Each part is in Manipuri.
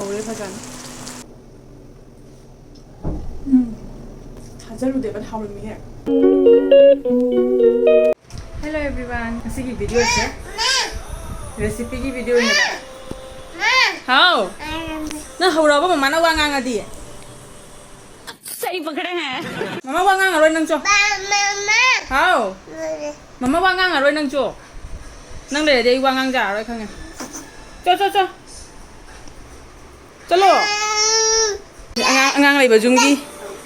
우리 사전. 가자로 내가 다 올미해. Hello everyone. Kasi ki video siya. Recipe ki video niya ba? How? Na hura ba mama na wanga nga di? सही पकड़े हैं Mama wanga nga roy nang cho. How? Mama wanga nga roy nang cho. Nang để đây wanga giả rồi không nhỉ? Cho. Chalo. Angang lai ba jungi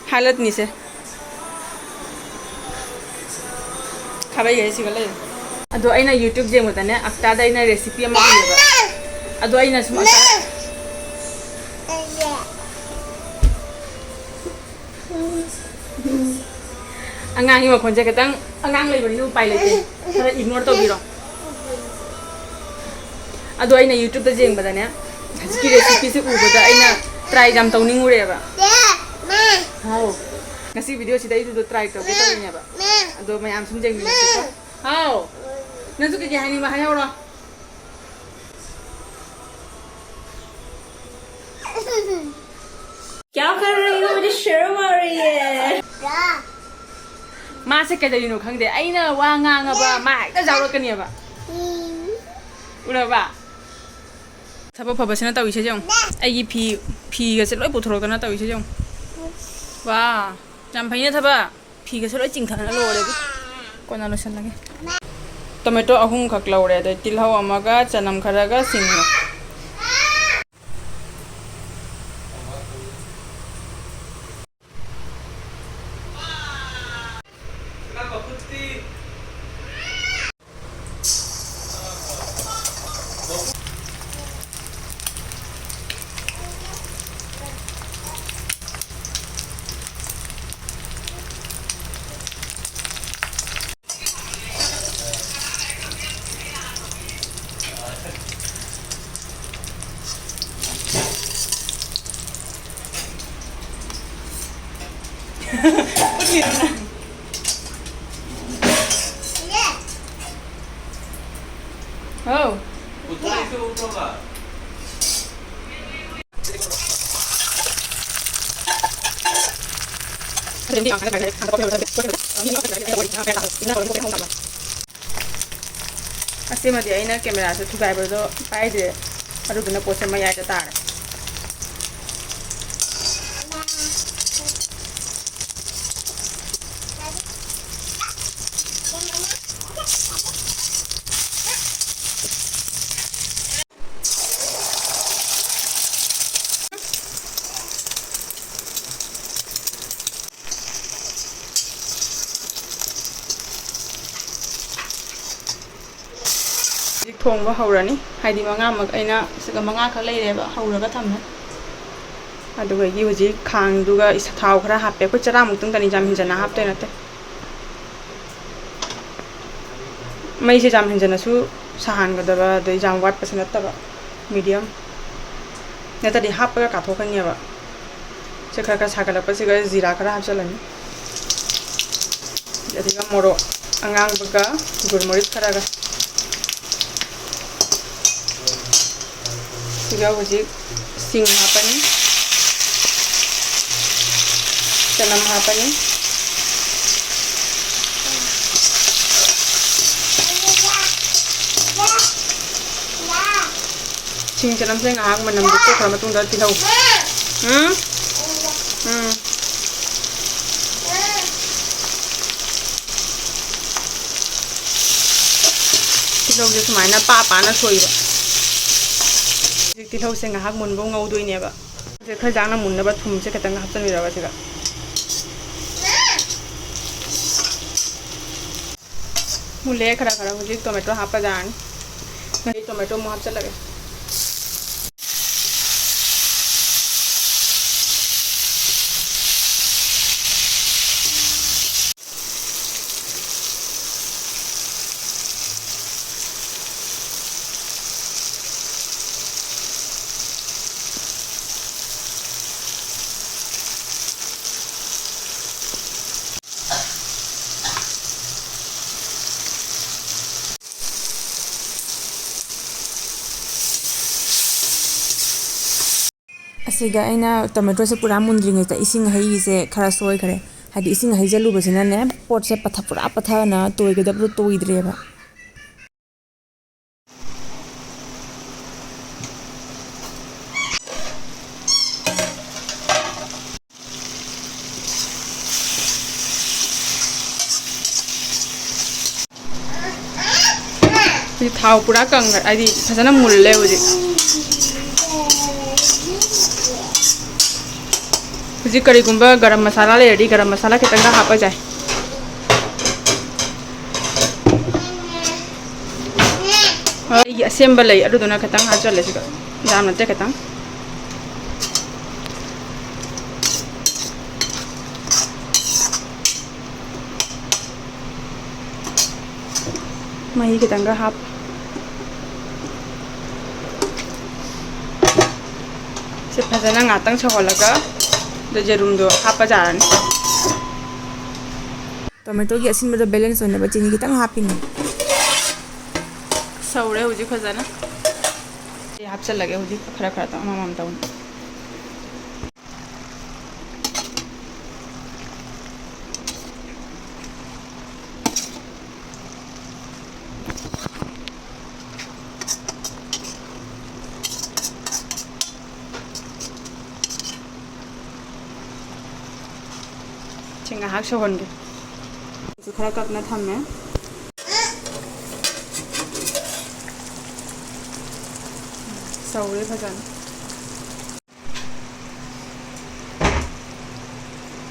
halat ni se. Khabai ge si gale. Ado aina YouTube je mata ne akta da aina recipe ama ye ba. Ado aina sum akta. Angang ima khonje katang angang lai bani nu pai lai te. Thara ignore to biro. Ado aina YouTube da jeng ba da ne. Hazki recipe se u ba da aina try jam tawning ure ba. How? Ngasi video sida itu do try to ke to nya ba. Ado mayam sum jeng ni ko. How? Nasu ke hani ma hanya ro. क्या कर रही हो मुझे शर्म आ रही है Ma se ke dai no khang de aina wa nga nga ba ma ta jaw ro kani ba. Ura ba. Thaba phaba sina tawi se jong. Ai gi phi ga se loi pu thoro kana tawi se jong. Wa, jam phai ne thaba phi ga se loi ching thana lo re. Kona lo san lage. Tomato ahum khak lo re de til haw amaga chanam kharaga sing. Oh. Así me dio que me hace tu cabello do paide aru bina pose ma ya ta thong ba haurani haidi manga mak aina siga manga kha lei re ba hauraga thamna aduga gi hoji khang duga isa thau khara happe ko chara muk tung tani jam hinjana hap te nate mai se jam hinjana su sahan ga da ba dei jam wat pa sanata ba medium neta di hap ga ka thokan ya ba se khara ka sagala pa se ga zira khara hap chalani jadiga moro angang baga gurmorit khara ga Tiga wajib sing apa nih? Tanam apa nih? Sing tanam saya ngahang menam buku kalau matung dari tilau. Tilau dia semana apa na soi ba. Tilau se ngahak mun bo ngau dui ne ba se kha jang na mun na ba thum se katang hap chan wi ra ba se ga mule khara khara hoji tomato hapa jan ngai tomato mo hap cha lage ꯑꯁꯤꯒ ꯑꯩꯅ ꯇꯣꯃꯦꯇꯣꯁꯦ ꯄꯨꯔꯥ ꯃꯨꯟꯗ꯭ꯔꯤꯉꯩꯗ ꯏꯁꯤꯡ ꯍꯩꯁꯦ ꯈꯔ ꯁꯣꯏꯈ꯭ꯔꯦ ꯍꯥꯏꯗꯤ ꯏꯁꯤꯡ ꯍꯩꯖꯜꯂꯨꯕꯁꯤꯅꯅꯦ ꯄꯣꯠꯁꯦ ꯄꯨꯔꯥ ꯄꯠꯊꯅ ꯇꯣꯏꯒꯗꯕꯗꯣ ꯇꯣꯏꯗ꯭ꯔꯦꯕ ꯍꯧꯖꯤꯛ ꯊꯥꯎ ꯄꯨꯔꯥ ꯀꯪꯈ꯭ꯔꯦ ꯍꯥꯏꯗꯤ ꯐꯖꯅ ꯃꯨꯜꯂꯦ ꯍꯧꯖꯤꯛ ꯍꯧꯖꯤꯛ ꯀꯔꯤꯒꯨꯝꯕ ꯒꯔꯝ ꯃꯁꯥꯂꯥ ꯂꯩꯔꯗꯤ ꯒꯔꯝ ꯃꯁꯥꯂꯥ ꯈꯤꯇꯪꯒ ꯍꯥꯞꯄ ꯌꯥꯏ ꯑꯩꯒꯤ ꯑꯁꯦꯝꯕ ꯂꯩ ꯑꯗꯨꯗꯨꯅ ꯈꯤꯇꯪ ꯍꯥꯞꯆꯜꯂꯦ ꯁꯤꯗ ꯌꯥꯝ ꯅꯠꯇꯦ ꯈꯤꯇꯪ ꯃꯍꯤ ꯈꯤꯇꯪꯒ ꯍꯥꯞ ꯁꯤ ꯐꯖꯅ ꯉꯥꯛꯇꯪ ꯁꯧꯍꯜꯂꯒ ꯌꯦꯔꯨꯝꯗꯣ ꯍꯥꯞꯄ ꯌꯥꯔꯅꯤ ꯇꯣꯃꯦꯇꯣꯒꯤ ꯑꯁꯤꯟꯕꯗꯣ ꯕꯦꯂꯦꯟꯁ ꯑꯣꯏꯅꯕ ꯆꯤꯅꯤ ꯈꯤꯇꯪ ꯍꯥꯞꯄꯤꯅꯤ ꯁꯧꯔꯦ ꯍꯧꯖꯤꯛ ꯐꯖꯅ ꯁꯤ ꯍꯥꯞꯆꯜꯂꯒꯦ ꯍꯧꯖꯤꯛ ꯈꯔ ꯈꯔ ꯑꯃꯃꯝ ꯇꯧꯅ ꯁꯤ ꯉꯥꯏꯍꯥꯛ ꯁꯧꯍꯟꯒꯦ ꯈꯔ ꯀꯛꯅ ꯊꯝꯃꯦ ꯁꯧꯔꯦ ꯐꯖꯅ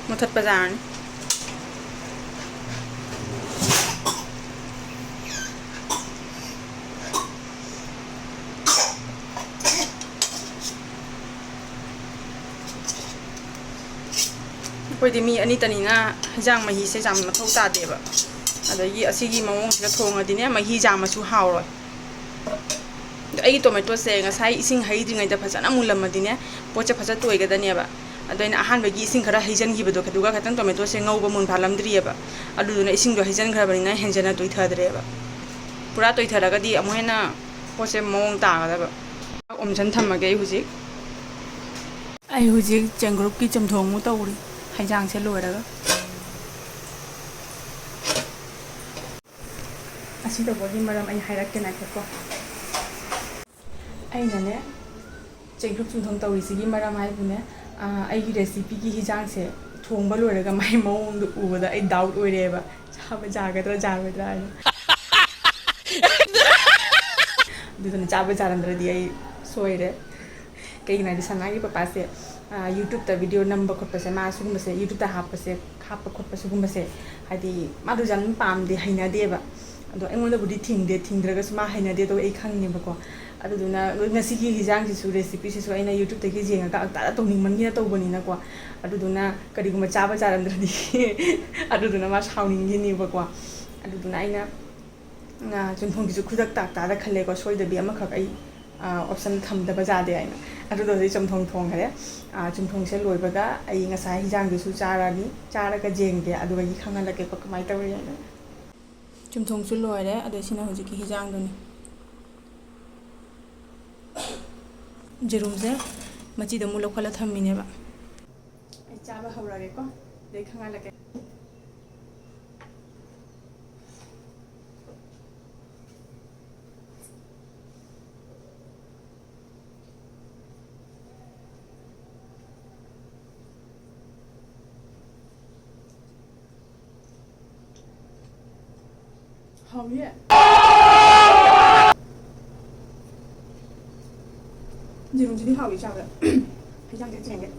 ꯃꯨꯊꯠꯄ ꯌꯥꯔꯅꯤ ꯑꯩꯈꯣꯏꯗꯤ ꯃꯤ ꯑꯅꯤꯇꯅꯤꯅ ꯍꯦꯟꯖꯥꯡ ꯃꯍꯤꯁꯦ ꯌꯥꯝ ꯃꯊꯧ ꯇꯥꯗꯦꯕ ꯑꯗꯒꯤ ꯑꯁꯤꯒꯤ ꯃꯑꯣꯡꯁꯤꯗ ꯊꯣꯡꯉꯗꯤꯅꯦ ꯃꯍꯤ ꯌꯥꯝꯃꯁꯨ ꯍꯥꯎꯔꯣꯏ ꯑꯩꯒꯤ ꯇꯣꯃꯦꯇꯣꯁꯦ ꯉꯁꯥꯏ ꯏꯁꯤꯡ ꯍꯩꯗ꯭ꯔꯤꯉꯩꯗ ꯐꯖꯅ ꯃꯨꯜꯂꯝꯃꯗꯤꯅꯦ ꯄꯣꯠꯁꯦ ꯐꯖꯅ ꯇꯣꯏꯒꯗꯅꯦꯕ ꯑꯗꯣ ꯑꯩꯅ ꯑꯍꯥꯟꯕꯒꯤ ꯏꯁꯤꯡ ꯈꯔ ꯍꯩꯖꯟꯈꯤꯕꯗꯣ ꯑꯗꯨꯒ ꯈꯤꯇꯪ ꯇꯣꯃꯦꯇꯣꯁꯦ ꯉꯧꯕ ꯃꯨꯟꯐꯥꯠꯂꯝꯗ꯭ꯔꯤꯑꯕ ꯑꯗꯨꯗꯨꯅ ꯏꯁꯤꯡꯗꯣ ꯍꯩꯖꯟꯈ꯭ꯔꯕꯅꯤꯅ ꯍꯦꯟꯖꯟꯅ ꯇꯣꯏꯊꯗ꯭ꯔꯦꯕ ꯄꯨꯔꯥ ꯇꯣꯏꯊꯔꯒꯗꯤ ꯑꯃꯨꯛ ꯍꯦꯟꯅ ꯄꯣꯠꯁꯦ ꯃꯑꯣꯡ ꯇꯥꯒꯗꯕ ꯑꯣꯝꯁꯟ ꯊꯝꯃꯒꯦ ꯑꯩ ꯍꯧꯖꯤꯛ ꯆꯦꯡꯒ꯭ꯔꯨꯞꯀꯤ ꯆꯝꯊꯣꯡꯃꯨꯛ ꯇꯧꯔꯤ ꯍꯩꯖꯥꯡꯁꯦ ꯂꯣꯏꯔꯒ ꯑꯁꯤ ꯇꯧꯕꯒꯤ ꯃꯔꯝ ꯑꯩ ꯍꯥꯏꯔꯛꯀꯦ ꯉꯥꯏꯈꯣꯀꯣ ꯑꯩꯅꯅꯦ ꯆꯦꯡꯒ꯭ꯔꯨꯞ ꯆꯝꯊꯣꯡ ꯇꯧꯔꯤꯁꯤꯒꯤ ꯃꯔꯝ ꯍꯥꯏꯕꯨꯅꯦ ꯑꯩꯒꯤ ꯔꯦꯁꯤꯄꯤꯒꯤ ꯍꯤꯟꯖꯥꯡꯁꯦ ꯊꯣꯡꯕ ꯂꯣꯏꯔꯒ ꯃꯥꯏ ꯃꯑꯣꯡꯗꯣ ꯎꯕꯗ ꯑꯩ ꯗꯥꯎꯠ ꯑꯣꯏꯔꯦꯕ ꯆꯥꯕ ꯌꯥꯒꯗ꯭ꯔꯥ ꯌꯥꯔꯣꯏꯗ꯭ꯔꯥ ꯍꯥꯏꯅ ꯑꯗꯨꯗꯨꯅ ꯆꯥꯕ ꯌꯥꯔꯝꯗ꯭ꯔꯗꯤ ꯑꯩ ꯁꯣꯏꯔꯦ ꯀꯩꯒꯤꯅꯣ ꯍꯥꯏꯗꯤ ꯁꯅꯥꯒꯤ ꯄꯄꯥꯁꯦ ꯌꯨꯇ꯭ꯌꯨꯕꯇ ꯚꯤꯗꯤꯑꯣ ꯅꯝꯕ ꯈꯣꯠꯄꯁꯦ ꯃꯥ ꯁꯤꯒꯨꯝꯕꯁꯦ ꯌꯨꯇ꯭ꯌꯨꯕꯇ ꯍꯥꯞꯄ ꯈꯣꯠꯄ ꯁꯤꯒꯨꯝꯕꯁꯦ ꯍꯥꯏꯗꯤ ꯃꯥꯗꯨ ꯌꯥꯝ ꯄꯥꯝꯗꯦ ꯍꯩꯅꯗꯦꯕ ꯑꯗꯣ ꯑꯩꯉꯣꯟꯗꯕꯨꯗꯤ ꯊꯤꯡꯗ꯭ꯔꯒꯁꯨ ꯃꯥ ꯍꯩꯅꯗꯦꯗꯣ ꯑꯩ ꯈꯪꯉꯦꯕꯀꯣ ꯑꯗꯨꯗꯨꯅ ꯉꯁꯤꯒꯤ ꯍꯤꯟꯖꯥꯡꯁꯤꯁꯨ ꯔꯦꯁꯤꯄꯤꯁꯤꯁꯨ ꯑꯩꯅ ꯌꯨꯇ꯭ꯌꯨꯕꯇꯒꯤ ꯌꯦꯡꯉꯒ ꯑꯝꯇ ꯇꯧꯅꯤꯡꯃꯟꯒꯤꯅ ꯇꯧꯕꯅꯤꯅꯀꯣ ꯑꯗꯨꯗꯨꯅ ꯀꯔꯤꯒꯨꯝꯕ ꯆꯥꯕ ꯌꯥꯔꯝꯗ꯭ꯔꯗꯤ ꯑꯗꯨꯗꯨꯅ ꯃꯥ ꯁꯥꯎꯅꯤꯡꯈꯤꯅꯦꯕꯀꯣ ꯑꯗꯨꯗꯨꯅ ꯑꯩꯅ ꯆꯝꯊꯣꯡꯒꯤꯁꯨ ꯈꯨꯗꯛꯇ ꯈꯜꯂꯦꯀꯣ ꯁꯣꯏꯗꯕꯤ ꯑꯃꯈꯛ ꯑꯩ ꯑꯣꯞꯁꯟ ꯊꯝꯗꯕ ꯌꯥꯗꯦ ꯍꯥꯏꯅ ꯑꯗꯨꯗꯣ ꯍꯧꯖꯤꯛ ꯆꯝꯊꯣꯡ ꯊꯣꯡꯈ꯭ꯔꯦ ꯆꯝꯊꯣꯡꯁꯦ ꯂꯣꯏꯕꯒ ꯑꯩ ꯉꯁꯥꯏ ꯍꯤꯟꯖꯥꯡꯗꯨꯁꯨ ꯆꯥꯔꯒ ꯌꯦꯡꯒꯦ ꯑꯗꯨꯒ ꯑꯩ ꯈꯪꯍꯜꯂꯛꯀꯦꯀꯣ ꯀꯃꯥꯏꯅ ꯇꯧꯔꯤ ꯍꯥꯏꯅ ꯆꯝꯊꯣꯡꯁꯨ ꯂꯣꯏꯔꯦ ꯑꯗꯣ ꯁꯤꯅ ꯍꯧꯖꯤꯛꯀꯤ ꯍꯤꯟꯖꯥꯡꯗꯨꯅꯤ ꯖꯦꯔꯨꯝꯁꯦ ꯃꯆꯤꯗ ꯑꯃꯨꯛ ꯂꯧꯈꯠꯂ ꯊꯝꯃꯤꯅꯦꯕ ꯑꯩ ꯆꯥꯕ ꯍꯧꯔꯒꯦꯀꯣ ꯑꯗꯩ ꯈꯪꯍꯜꯂꯛꯀꯦ ꯍꯥꯎꯌꯦ ꯖꯦꯔꯨꯝꯁꯤꯗꯤ ꯍꯥꯎꯏ ꯆꯥꯕꯗ ꯍꯤꯟꯖꯥꯡꯁꯦ ꯆꯦꯡꯒꯦ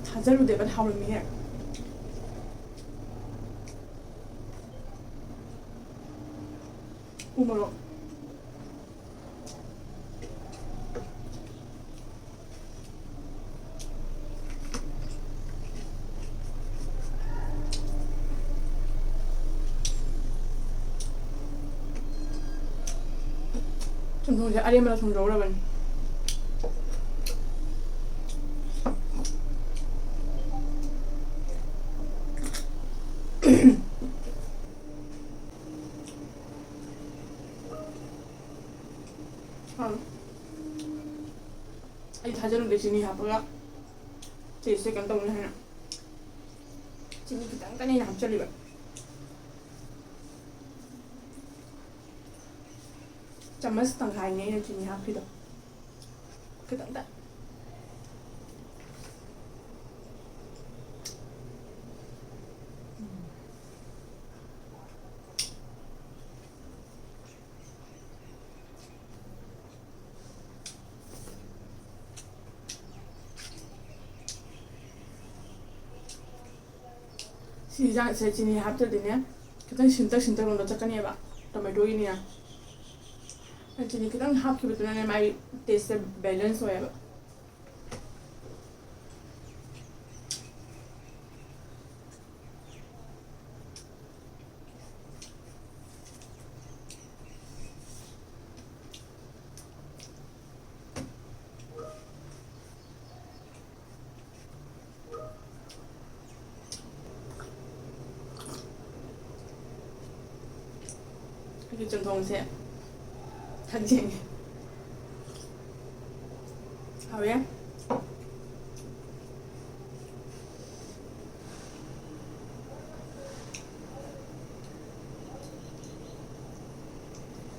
ꯊꯥꯖꯔꯨꯗꯦꯕ ꯍꯥꯎꯔꯝꯃꯤꯍꯦ ꯎꯃꯣꯔꯣꯛ ꯆꯝꯊꯣꯡꯁꯦ ꯑꯔꯦꯝꯕꯗ ꯊꯣꯡꯗꯧꯔꯕꯅꯤ ꯑꯩ ꯊꯥꯖꯔꯝꯗꯦ ꯆꯤꯅꯤ ꯍꯥꯞꯄꯒ ꯇꯦꯁꯁꯦ ꯀꯩꯅꯣ ꯇꯧꯅꯤ ꯍꯥꯏꯅ ꯆꯤꯅꯤ ꯈꯤꯇꯪꯇꯅꯤ ꯑꯩꯅ ꯍꯥꯞꯆꯜꯂꯤꯕ ꯆꯥꯃꯁ ꯇꯪꯈꯥꯏꯅꯦ ꯑꯩꯅ ꯆꯤꯅꯤ ꯍꯥꯞꯈꯤꯗꯣ ꯈꯤꯇꯪꯇ ꯁꯤ ꯌꯦꯟꯖꯥꯡꯁꯦ ꯆꯤꯅꯤ ꯍꯥꯞꯇ꯭ꯔꯗꯤꯅꯦ ꯈꯤꯇꯪ ꯁꯤꯟꯇꯛ ꯂꯣꯝꯗ ꯆꯠꯀꯅꯦꯕ ꯇꯣꯃꯦꯇꯣꯒꯤꯅꯤꯅ ꯆꯤꯅꯤ ꯈꯤꯇꯪ ꯍꯥꯞꯈꯤꯕꯗꯨꯅꯅꯦ ꯃꯥꯒꯤ ꯇꯦꯁꯁꯦ ꯕꯦꯂꯦꯟꯁ ꯑꯣꯏꯌꯦꯕ ꯑꯩꯒꯤ ꯆꯝꯊꯣꯡꯁꯦ ꯊꯛꯖꯤꯡꯉꯦ ꯍꯥꯎꯌꯦ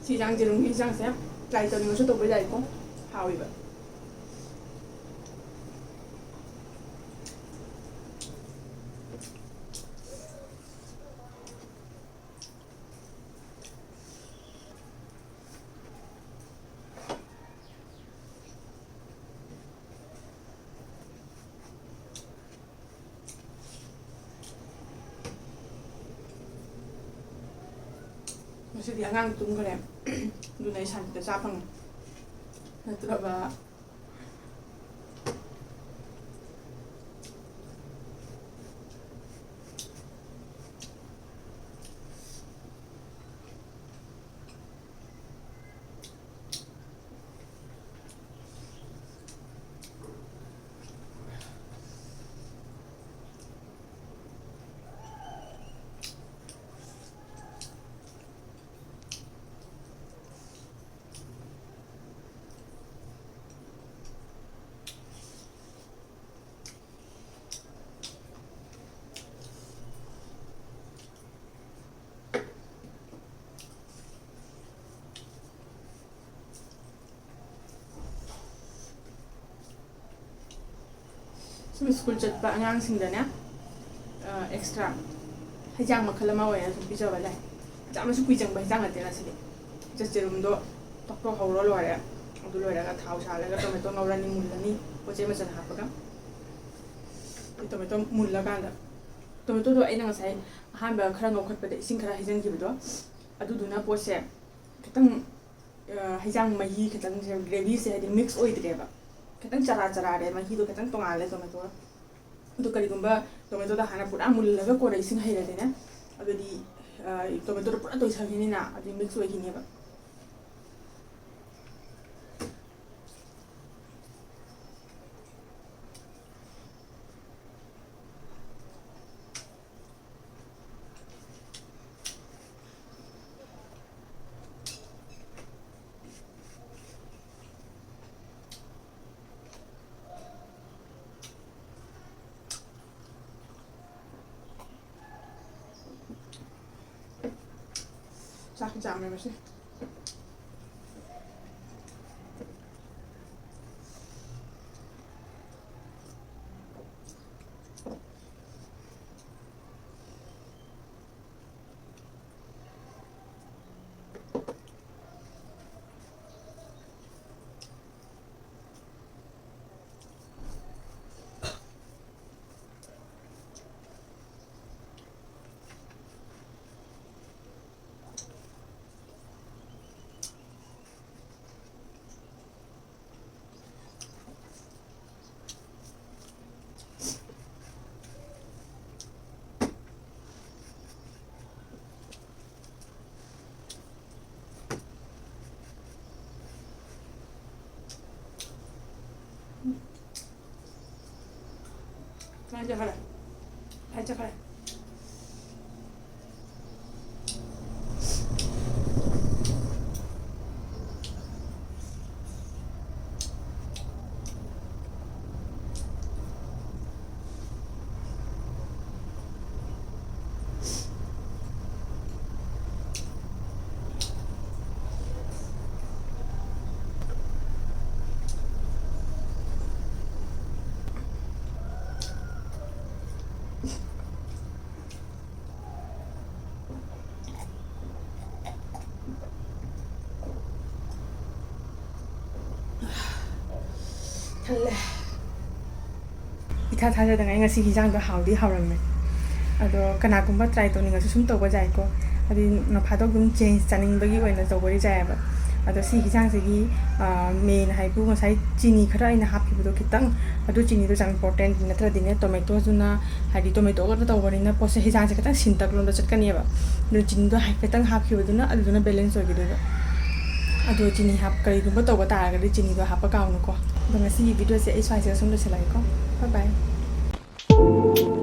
ꯁꯤ ꯌꯦꯟꯖꯥꯡ ꯌꯦꯔꯨꯝꯒꯤ ꯌꯦꯟꯖꯥꯡꯁꯦ ꯇ꯭ꯔꯥꯏ ꯇꯧꯅꯤꯡꯉꯁꯨ ꯇꯧꯕ ꯌꯥꯏꯀꯣ ꯍꯥꯎꯏꯕ ꯉꯁꯤꯗꯤ ꯑꯉꯥꯡ ꯇꯨꯝꯈ꯭ꯔꯦ ꯑꯗꯨꯅ ꯑꯩ ꯁꯥꯟꯇꯤꯗ ꯆꯥ ꯐꯪꯉꯦ ꯅꯠꯇ꯭ꯔꯕ ꯁꯨꯝ ꯁ꯭ꯀꯨꯜ ꯆꯠꯄ ꯑꯉꯥꯡꯁꯤꯡꯗꯅꯦ ꯑꯦꯛꯁꯇ꯭ꯔꯥ ꯍꯩꯖꯥꯡ ꯃꯈꯜ ꯑꯃ ꯑꯣꯏꯅ ꯁꯨꯝ ꯄꯤꯖꯕ ꯂꯩ ꯌꯥꯝꯅꯁꯨ ꯀꯨꯏꯆꯪꯕ ꯍꯩꯖꯥꯡ ꯅꯠꯇꯦꯅ ꯁꯤꯗꯤ ꯌꯦꯔꯨꯝꯗꯣ ꯇꯣꯛ ꯍꯧꯔ ꯂꯣꯏꯔꯦ ꯑꯗꯨ ꯂꯣꯏꯔꯒ ꯊꯥꯎ ꯁꯥꯍꯜꯂꯒ ꯇꯣꯃꯦꯇꯣ ꯉꯧꯔꯅꯤ ꯃꯨꯜꯂꯅꯤ ꯄꯣꯠ ꯆꯩ ꯃꯆꯜ ꯍꯥꯞꯄꯒ ꯇꯣꯃꯦꯇꯣ ꯃꯨꯜꯂꯀꯥꯟꯗ ꯇꯣꯃꯦꯇꯣꯗꯣ ꯑꯩꯅ ꯉꯁꯥꯏ ꯑꯍꯥꯟꯕ ꯈꯔ ꯉꯧꯈꯠꯄꯗ ꯏꯁꯤꯡ ꯈꯔ ꯍꯩꯖꯤꯟꯈꯤꯕꯗꯣ ꯑꯗꯨꯗꯨꯅ ꯄꯣꯠꯁꯦ ꯈꯤꯇꯪ ꯍꯩꯖꯥꯡ ꯃꯍꯤ ꯈꯤꯇꯪꯁꯦ ꯒ꯭ꯔꯦꯚꯤꯁꯦ ꯍꯥꯏꯗꯤ ꯃꯤꯛꯁ ꯑꯣꯏꯗ꯭ꯔꯦꯕ ꯈꯤꯇꯪ ꯆꯔꯥꯔꯦ ꯃꯍꯤꯗꯣ ꯈꯤꯇꯪ ꯇꯣꯡꯉꯥꯜꯂꯦ ꯇꯣꯃꯦꯇꯣꯒ ꯑꯗꯨ ꯀꯔꯤꯒꯨꯝꯕ ꯇꯣꯃꯦꯇꯣꯗ ꯍꯥꯟꯅ ꯄꯨꯔꯥ ꯃꯨꯜꯂꯒ ꯀꯣꯟꯅ ꯏꯁꯤꯡ ꯍꯩꯔꯗꯤꯅꯦ ꯑꯗꯨꯗꯤ ꯇꯣꯃꯦꯇꯣꯗꯣ ꯄꯨꯔꯥ ꯇꯣꯏꯊꯈꯤꯅꯤꯅ ꯑꯗꯨꯗꯤ ꯃꯤꯛꯁ ꯑꯣꯏꯈꯤꯅꯦꯕ ꯆꯥꯛ ꯆꯥꯝꯃꯦ ꯃꯁꯤ ꯆꯠꯈ꯭ꯔꯦ ꯆꯠꯈ꯭ꯔꯦ ทันเลยอีท่าท่าจะยังไงงั้นสิที่จ้างก็hào đi hào rồi mày đó cái nào cũng bắt trai tụi mình là chúng tôi có giải có thì nó phải tôi cũng change channel bởi vì là tôi có đi giải vậy đó si cái trang gì main hay bu mà sai chini khá là hấp thì tôi kitang đó chini tôi chẳng important là thật là tomato zuna hay đi tomato cái đó tôi nói post cái trang gì cái xin tắc luôn đó chắc cái này vậy đó chini tôi hay cái tăng hấp thì tôi nó balance rồi cái đó đó chini hấp cái cũng bắt tôi có tài cái chini tôi hấp cái cao nữa quá đó mà si video sẽ xoay sẽ xuống được sẽ lại có bye bye